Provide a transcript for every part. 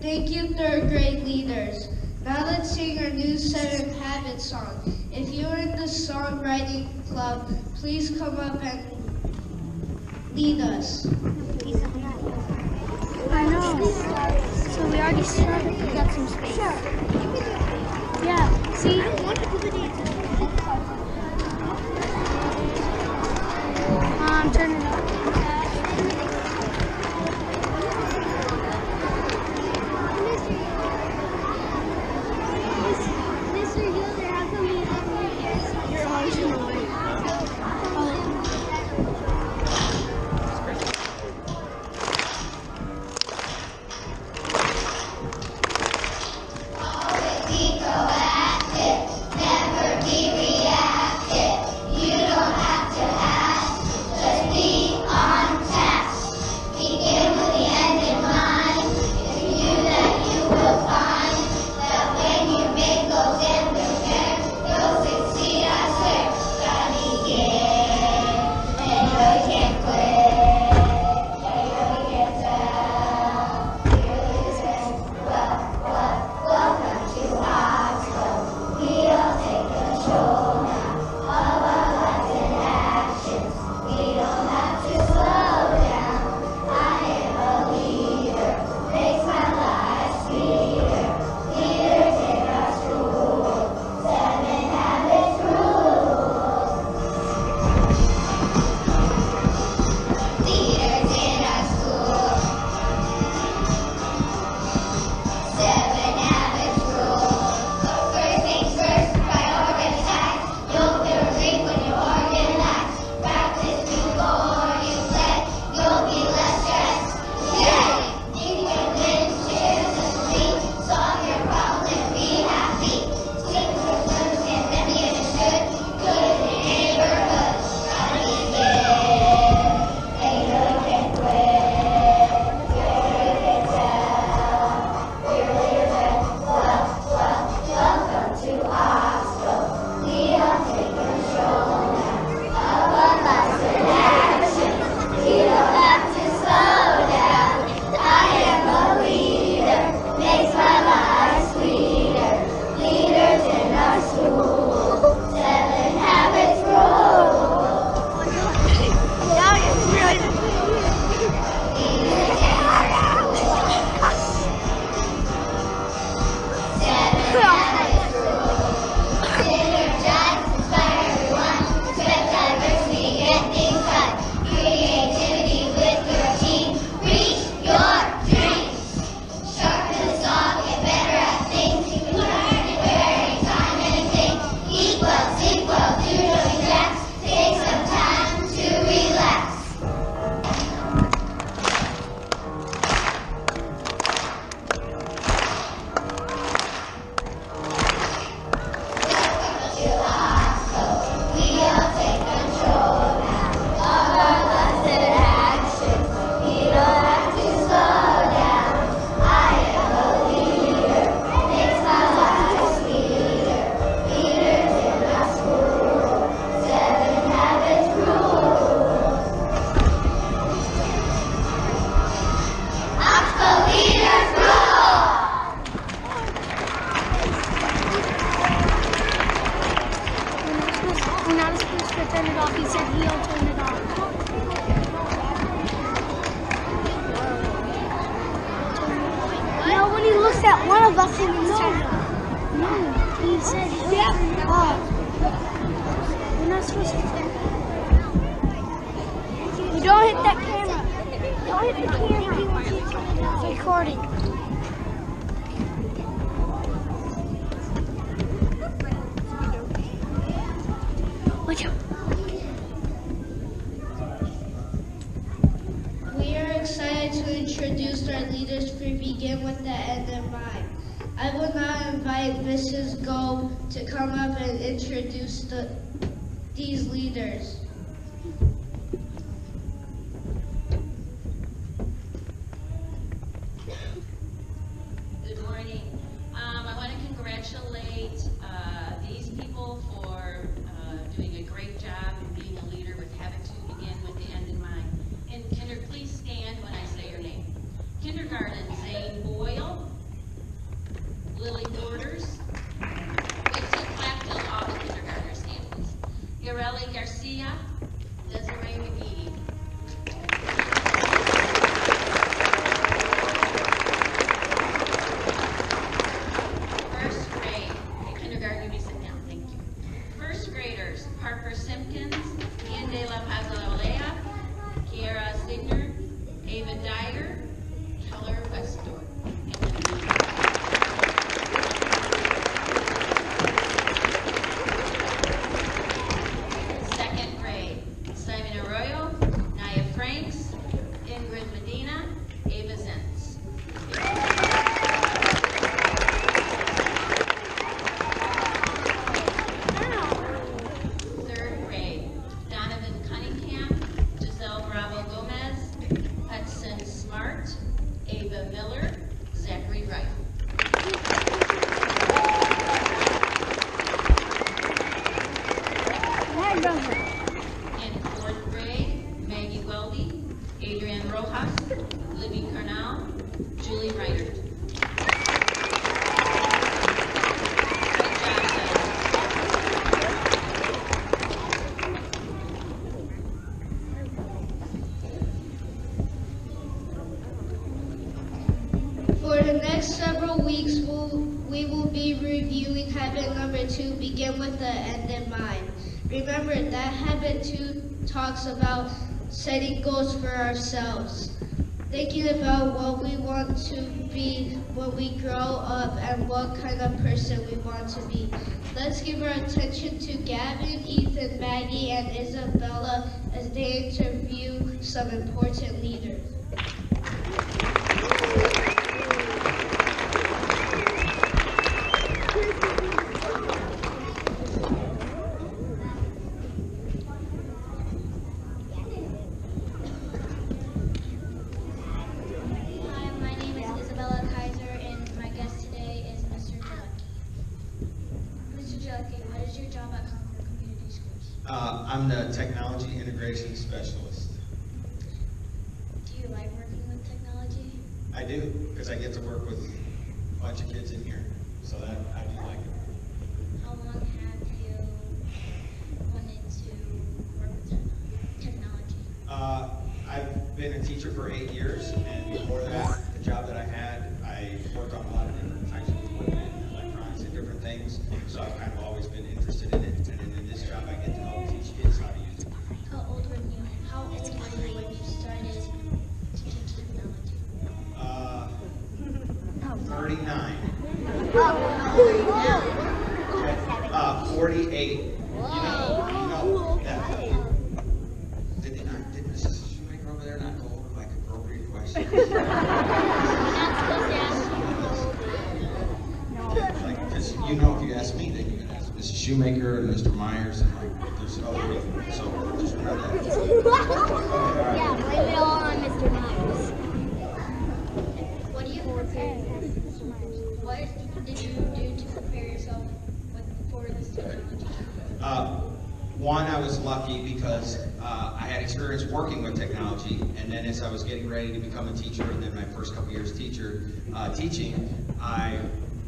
Thank you, third grade leaders. Now let's sing our new 7 Habits song. If you're in the songwriting club, please come up and lead us. I know. So we already started. We got some space. Sure. Yeah. See? Turn it up. Mr. Yoder, how come you have here? You're always annoying. We're not supposed to turn it off. He said he'll turn it off. No, when he looks at one of us, he means turn it off. No, he said he'll turn it off. We're not supposed to turn it off. You don't hit that camera. Don't hit the camera. It's recording. We are excited to introduce our leaders. We begin with the end in mind. I will now invite Mrs. Go to come up and introduce these leaders. Good morning. I want to congratulate these people for doing a great job and being a leader with having to begin with the end in mind. And Kinder, please stand when I say your name. Kindergarten, Zane Boyle. For the next several weeks, we will be reviewing habit number 2, begin with the end in mind. Remember that habit 2 talks about setting goals for ourselves, thinking about what we want to be when we grow up and what kind of person we want to be. Let's give our attention to Gavin, Ethan, Maggie, and Isabella as they interview some important leaders. I'm the technology integration specialist. Do you like working with technology? I do, because I get to work with a bunch of kids in here, so that I do like it. How long have you wanted to work with technology? I've been a teacher for 8 years, and before that, the job that I had, I worked on a lot of different types of equipment, electronics, and different things, so I've kind of always been interested in it, and then in this job, I get to help teach kids how to use it. How old were you when you started to teach technology? 39. 48. You know that. Did Mrs. Shoemaker over there not go over like appropriate questions? You're not supposed to ask Like, because you know, if you ask me, then you can ask Mrs. Shoemaker and Mr. Myers and like there's other people. So just remember that. Yeah, blame it all on Mr. Myers. What do you prepare? What did you do to prepare yourself for this technology? One, I was lucky because I had experience working with technology, and then as I was getting ready to become a teacher, and then my first couple years teaching, I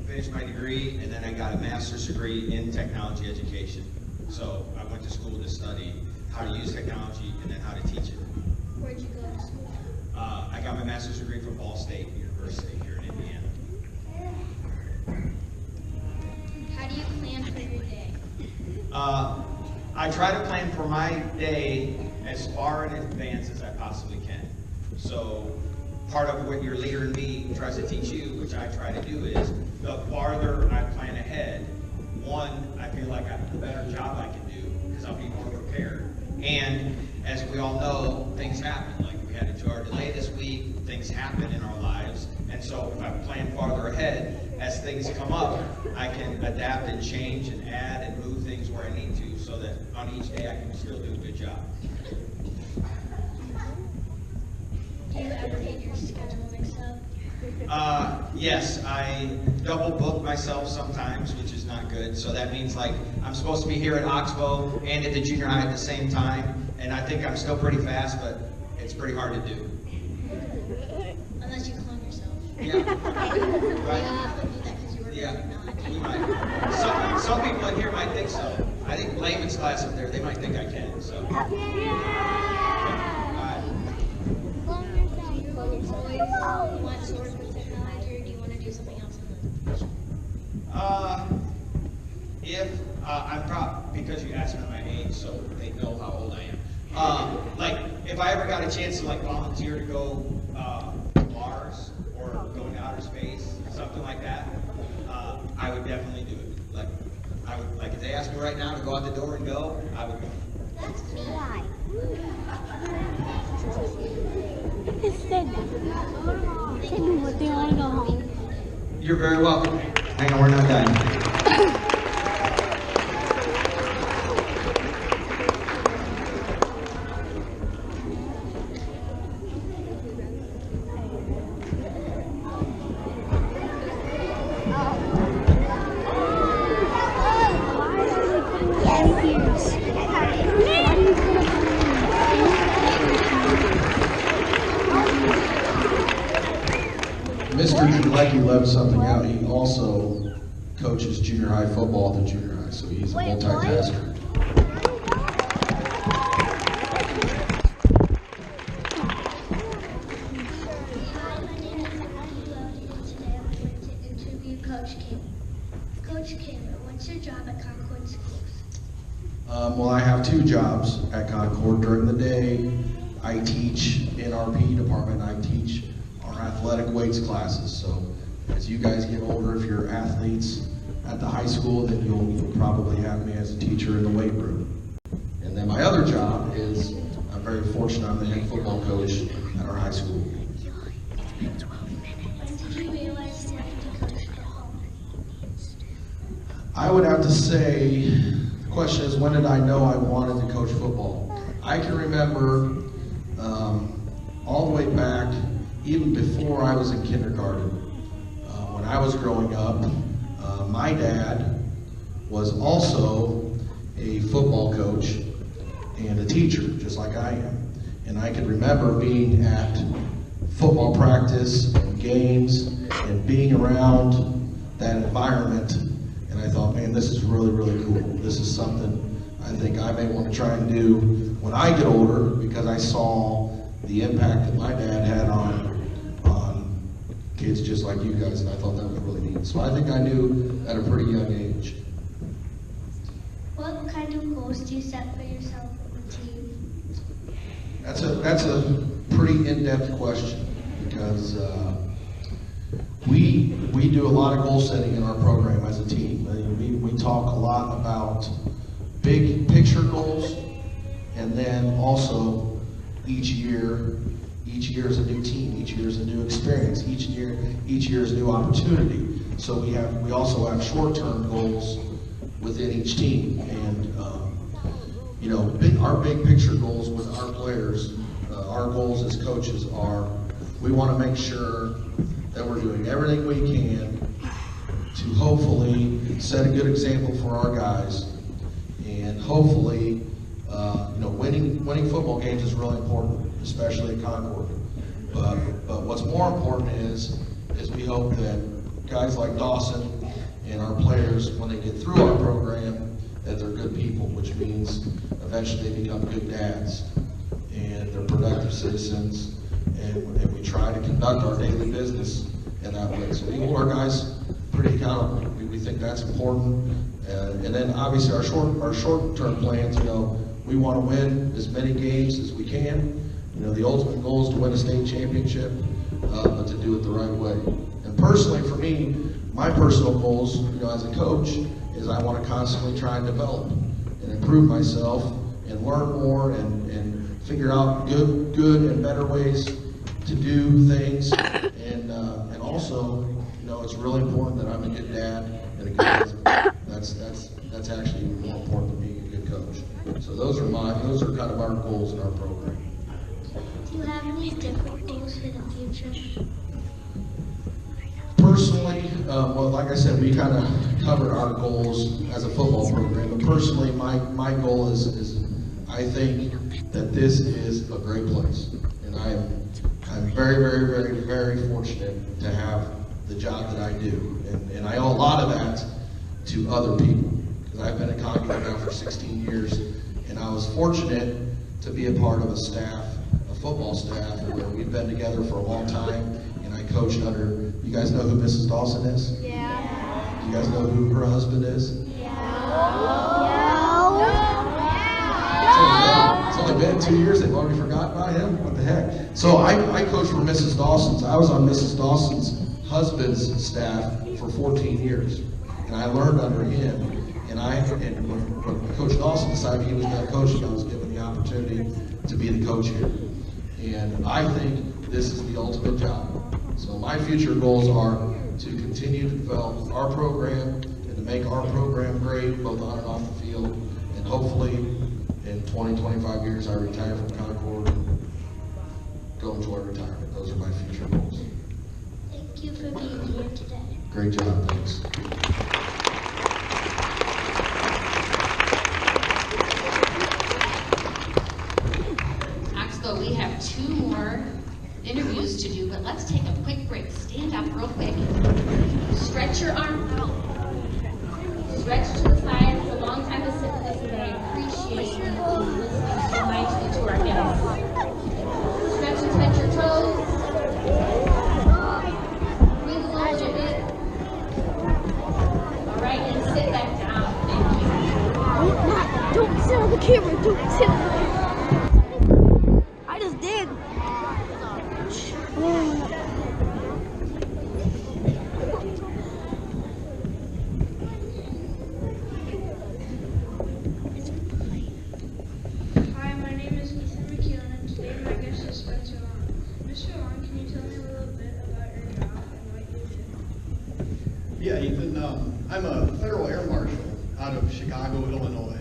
finished my degree, and then I got a master's degree in technology education. So I went to school to study how to use technology and then how to teach it. Where'd you go to school? I got my master's degree from Ball State University here in Indiana. How do you plan for your day? I try to plan for my day as far in advance as I possibly can. So part of what your leader in me tries to teach you, which I try to do, is the farther I plan ahead, one, I feel like the better job I can do because I'll be more prepared. And as we all know, things happen. Like we had a jar delay this week, things happen in our lives. And so if I plan farther ahead, as things come up, I can adapt and change and add and move things where I need to so that on each day I can still do a good job. Do you ever get your schedule mixed up? Yes, I double book myself sometimes, which is not good. So that means like I'm supposed to be here at Oxbow and at the junior high at the same time. And I think I'm still pretty fast, but it's pretty hard to do. Unless you clone yourself. Yeah. You Right. have to do that because you work Yeah. with technology. You might. Some people in here might think so. I think Layman's class up there, they might think I can. So. All right. Do you always want to work with technology, or do you want to do something else in life? If I'm probably, because you asked me my age, so they know how old I am. Like, if I ever got a chance to like volunteer to go to Mars or go into outer space, something like that, I would definitely do it. Like, I would, like if they asked me right now to go out the door and go, I would go. That's cool. Why? Tell me what they want to go home. You're very welcome. Hang on, we're not done. Mr. Jalecki left something out. He also coaches junior high football at the junior high, so he's a multitasker. Hi, my name is Emily. How are you doing today? Coach Kim. Coach Kim, what's your job at Concord Schools? Well, I have two jobs at Concord. During the day, I teach in our PE department. I teach our athletic weights classes. So as you guys get older, if you're athletes at the high school, then you'll probably have me as a teacher in the weight room. And then my other job is, I'm very fortunate, I'm the head football coach at our high school. When did you realize you wanted to coach football? I would have to say, the question is, when did I know I wanted to coach football? I can remember all the way back, even before I was in kindergarten. When I was growing up, my dad was also a football coach and a teacher, just like I am. And I can remember being at football practice and games and being around that environment. And I thought, man, this is really, really cool. This is something I think I may want to try and do when I get older, because I saw the impact that my dad had on kids just like you guys, and I thought that was really neat. So I think I knew at a pretty young age. What kind of goals do you set for yourself and the team? That's a pretty in-depth question, because we do a lot of goal setting in our program as a team. We talk a lot about big picture goals, and then also each year is a new team, each year is a new experience, each year is a new opportunity. So we also have short-term goals within each team, and our big picture goals with our players, our goals as coaches are, we want to make sure that we're doing everything we can to hopefully set a good example for our guys, and hopefully, winning football games is really important, especially at Concord. But what's more important is we hope that guys like Dawson and our players, when they get through our program, that they're good people, which means eventually they become good dads and they're productive citizens, and we try to conduct our daily business in that way. So we hold our guys pretty accountable. We think that's important. And then obviously our short-term plans, we want to win as many games as we can. The ultimate goal is to win a state championship, but to do it the right way. And personally, for me, my personal goals, as a coach, is I want to constantly try and develop and improve myself and learn more and figure out good and better ways to do things. And also, it's really important that I'm a good dad and a good husband. That's actually more important than being a good coach. So those are kind of our goals in our program. Do you have any different goals for the future? Personally, well, like I said, we kind of covered our goals as a football program. But personally, my goal is I think that this is a great place, and I'm very, very, very, very fortunate to have the job that I do, and I owe a lot of that to other people, because I've been at Concord now for 16 years, and I was fortunate to be a part of a football staff, where we've been together for a long time, and I coached under, you guys know who Mrs. Dawson is? Yeah. Do you guys know who her husband is? It's only been 2 years, they've already forgotten about him? What the heck? So I coached for Mrs. Dawson's. I was on Mrs. Dawson's husband's staff for 14 years. And I learned under him. And when Coach Dawson decided he was done coaching, I was given the opportunity to be the coach here. And I think this is the ultimate job. So my future goals are to continue to develop our program and to make our program great, both on and off the field. And hopefully, in 20, 25 years, I retire from Concord and go enjoy retirement. Those are my future goals. Thank you for being here today. Great job, thanks. Oxbow, we have 2 more interviews to do, but let's take a quick break. Stand up real quick. Stretch your arm out. Stretch to the side. It's a long time to sit with us, and I appreciate you listening so nicely to our guests. Stretch and touch your toes. Breathe a little bit. Yeah, Ethan. I'm a federal air marshal out of Chicago, Illinois.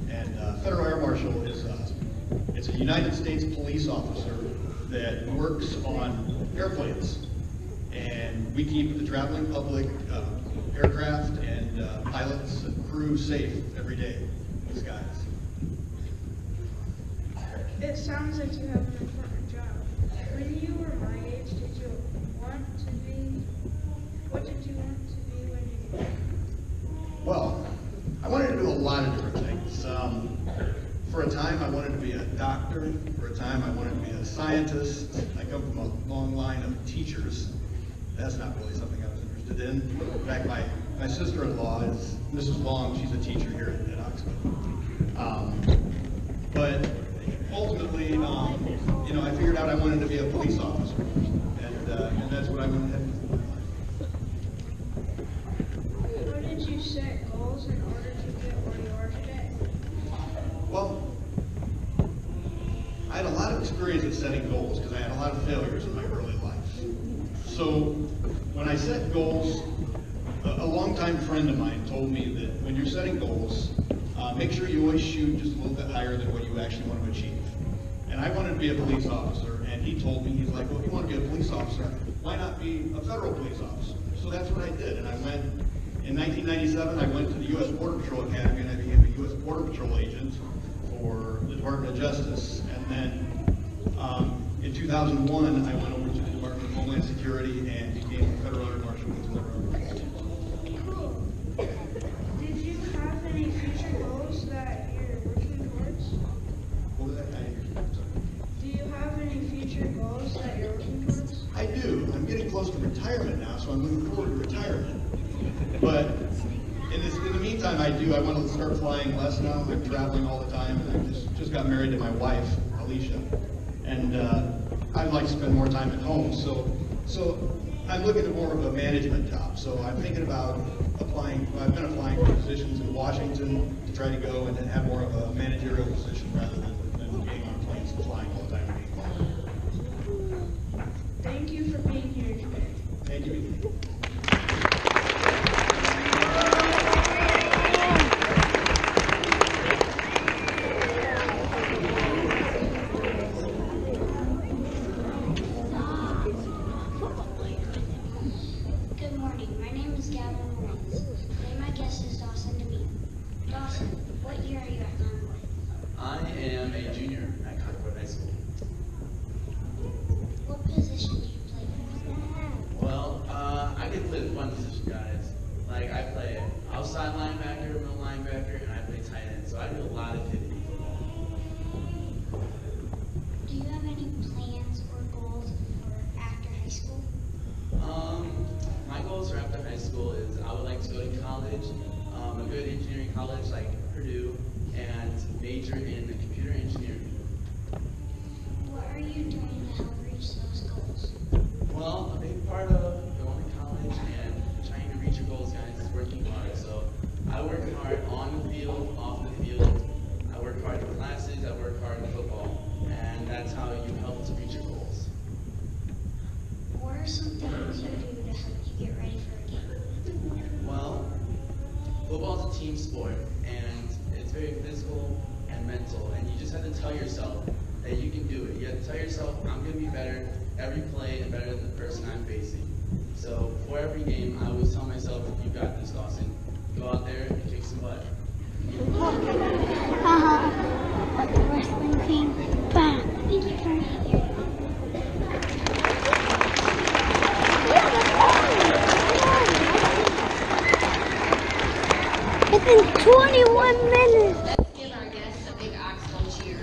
And federal air marshal is it's a United States police officer that works on airplanes. And we keep the traveling public, aircraft, and pilots and crew safe every day in the skies. It sounds like you have an important job. When you were my age, did you want to be, what did you want to be when you grew up? Well, I wanted to do a lot of different things. For a time, I wanted to be a doctor. For a time, I wanted to be a scientist. I come from a long line of teachers. That's not really something I was interested in. In fact, my sister-in-law is Mrs. Long. She's a teacher here at Oxford. But ultimately, you know, I figured out I wanted to be a police officer, and that's what I went ahead and do. How did you set goals in order to get where you are today? Well, I had a lot of experience at setting goals because I had a lot of failures in my early life. So when I set goals, a longtime friend of mine told me that when you're setting goals, make sure you always shoot just a little bit higher than what you actually want to achieve. And I wanted to be a police officer, and he told me, he's like, well, if you want to be a police officer, why not be a federal police officer? So that's what I did, and I went, in 1997, I went to the U.S. Border Patrol Academy, and I became a U.S. Border Patrol agent for the Department of Justice. And then in 2001, I went over to the Department of Homeland Security and became a federal air marshal with the Cool. Did you have any future goals that you're working towards? What was that? I didn't hear you. Sorry. Do you have any future goals that you're working towards? I do. I'm getting close to retirement now, so I'm looking forward to retirement. But in the meantime, I want to start flying less now. I'm traveling all the time, and I just got married to my wife, Alicia, and I'd like to spend more time at home. So I'm looking at more of a management job. So I'm thinking about applying. I've been applying for positions in Washington to try to go and have more of a managerial position rather than being on planes and flying all the time. Thank you for being here today. Thank you. Good morning. My name is Gavin Lorenz. Today my guest is Dawson DeMeat. Dawson, what year are you at Concord? I am a junior at Concord High School. What position do you play? Well, I can play one position, guys. Like, I play outside linebacker, middle linebacker, and I play tight end. So I do a lot of hitting. Do you have any plans or goals for after high school? My goals for after high school is I would like to go to college, a good engineering college like Purdue, and major in computer engineering. What are you doing to help reach those goals? Well, a big part of going to college and trying to reach your goals, guys, is working hard. So I work hard on the field, off the field. I work hard in classes, I work hard in football, and that's how you help to reach your goals. What are some things you do to help you get ready for a game? Well, football is a team sport, and it's very physical and mental, and you just have to tell yourself that you can do it. You have to tell yourself, I'm going to be better every play and better than the person I'm facing. So before every game, I always tell myself, you got this, Dawson. Go out there and kick some butt. Like the wrestling team. Bam. Thank you for being here. It's been 21 minutes. Let's give our guests a big Oxbow cheer.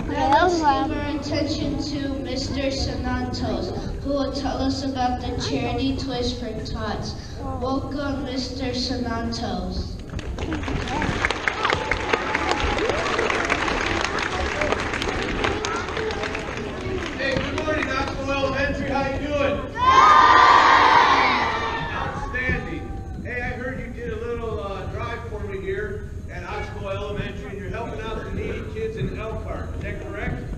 Now let's give our attention to Mr. Sanantos, who will tell us about the charity Toys for Tots. Welcome, Mr. Sanantos. Hey, good morning, Knoxville Elementary. How you doing? Outstanding. Hey, I heard you did a little drive for me here at Knoxville Elementary, and you're helping out the needy kids in Elkhart. Is that correct?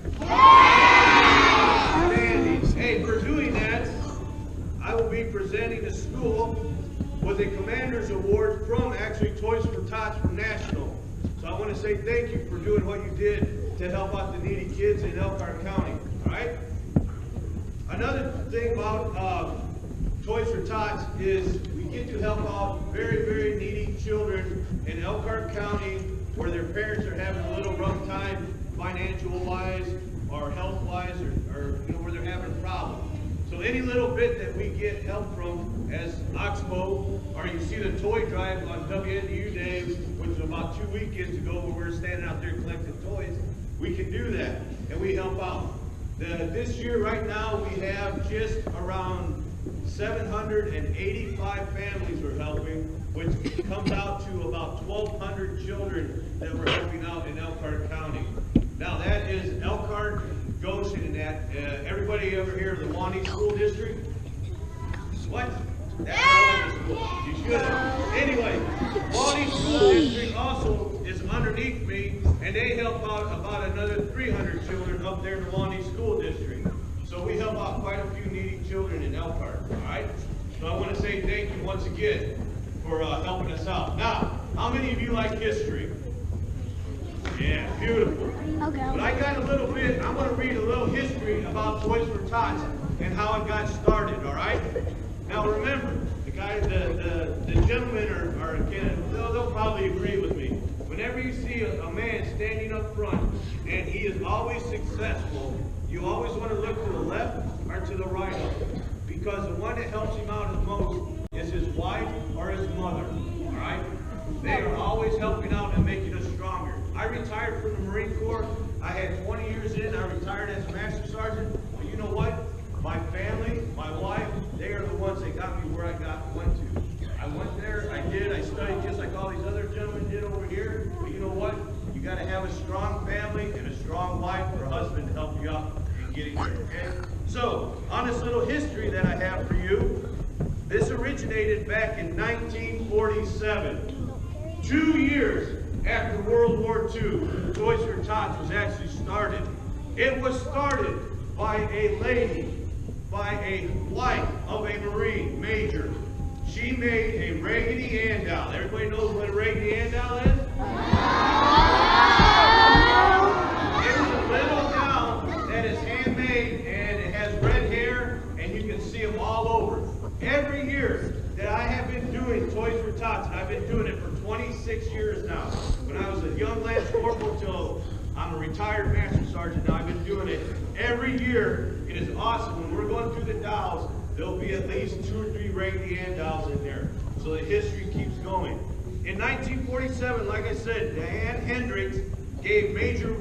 was a Commander's Award from actually Toys for Tots from National. So I want to say thank you for doing what you did to help out the needy kids in Elkhart County. All right? Another thing about Toys for Tots is we get to help out very, very needy children in Elkhart County where their parents are having a little rough time financial-wise or health-wise or you know, where they're having problems. So any little bit that we get help from as Oxbow, or you see the toy drive on WNDU Day, which was about 2 weekends ago where we're standing out there collecting toys, we can do that and we help out. This year right now we have just around 785 families we're helping, which comes out to about 1,200 children that we're helping out in Elkhart County. Now that is Elkhart, Goshen, and that. Everybody ever hear of the Wani School District? What? That's elementary school. You should have. Anyway, Wani School District also is underneath me, and they help out about another 300 children up there in the Wani School District. So we help out quite a few needy children in Elkhart, all right? So I want to say thank you once again for helping us out. Now, how many of you like history? Yeah, beautiful. Okay. But I got a little bit, I'm going to read a little history about Toys for Tots and how it got started, all right? Now remember, the guy, the gentlemen are again, they'll probably agree with me. Whenever you see a man standing up front and he is always successful, you always want to look to the left or to the right of him. Because the one that helps him out the most is his wife or his mother, all right? They are always helping out and making us stronger. I retired from the Marine Corps. I had 20 years in. I retired as a Master Sergeant. But you know what? My family, my wife, they are the ones that got me where I went to. I went there, I studied just like all these other gentlemen did over here. But you know what? You got to have a strong family and a strong wife or husband to help you out in getting there, okay? So, on this little history that I have for you, this originated back in 1947. 2 years after World War II, Toys for Tots was actually started. It was started by a lady, by a wife of a Marine major. She made a Raggedy Ann doll. Everybody knows what a Raggedy Ann doll is? It's a little doll that is handmade and it has red hair and you can see them all over. Every year that I have been doing Toys for Tots, and I've been doing it for 26 years now. When I was a young Lance Corporal till I'm a retired Master Sergeant now, I've been doing it every year. It is awesome. When we're going through the dolls, there'll be at least 2 or 3 Raggedy Ann dolls in there. So the history keeps going. In 1947, like I said, Diane Hendricks gave Major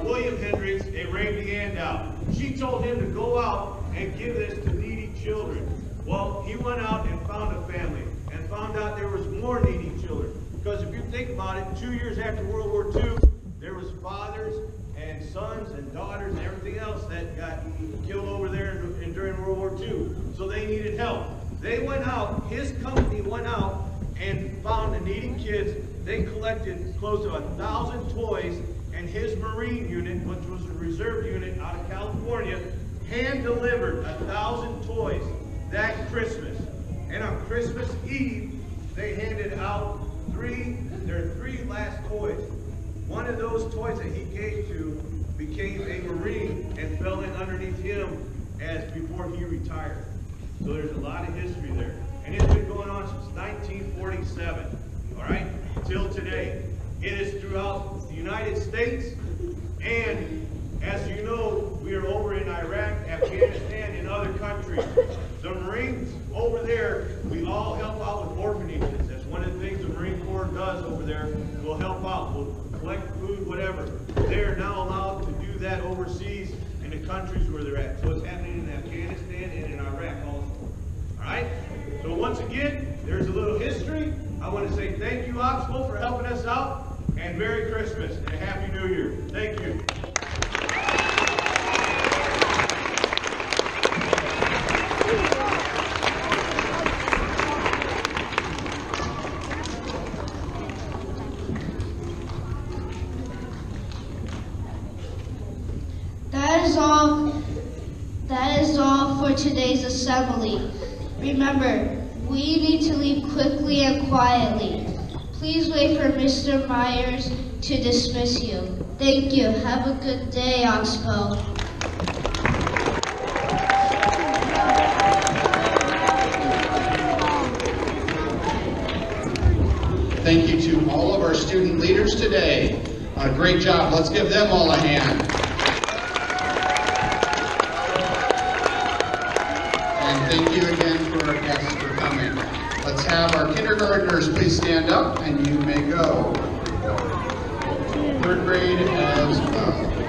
William Hendricks a Raggedy Ann doll. She told him to go out and give this to needy children. Well, he went out and found a family and found out there was more needy children. Because if you think about it, 2 years after World War II, there was fathers and sons and daughters and everything else that got killed over there during World War II. So they needed help. They went out, his company went out and found the needy kids. They collected close to 1,000 toys, and his Marine unit, which was a reserve unit out of California, hand-delivered 1,000 toys that Christmas. And on Christmas Eve, they handed out their three last toys. One of those toys that he gave to became a Marine and fell in underneath him as before he retired. So there's a lot of history there. And it's been going on since 1947, all right, till today. It is throughout the United States, and as you know, we are over in Iraq, Afghanistan, and other countries. The Marines over there, we all help out with orphanages. That's one of the things the Marine Corps does over there. We'll help out, we'll collect food, whatever. They are now allowed to do that overseas in the countries where they're at. So it's happening in Afghanistan and in Iraq also. All right? So once again, there's a little history. I want to say thank you, Oxbow, for helping us out, and Merry Christmas and a Happy New Year. Thank you. That is all for today's assembly. Remember, We need to leave quickly and quietly. Please wait for Mr. Myers to dismiss you. Thank you. Have a good day, Oxbow. Thank you to all of our student leaders today. Great job. Let's give them all a hand. And thank you again for our guests for coming. Let's have our kindergartners please stand up and you may go. Third grade as well.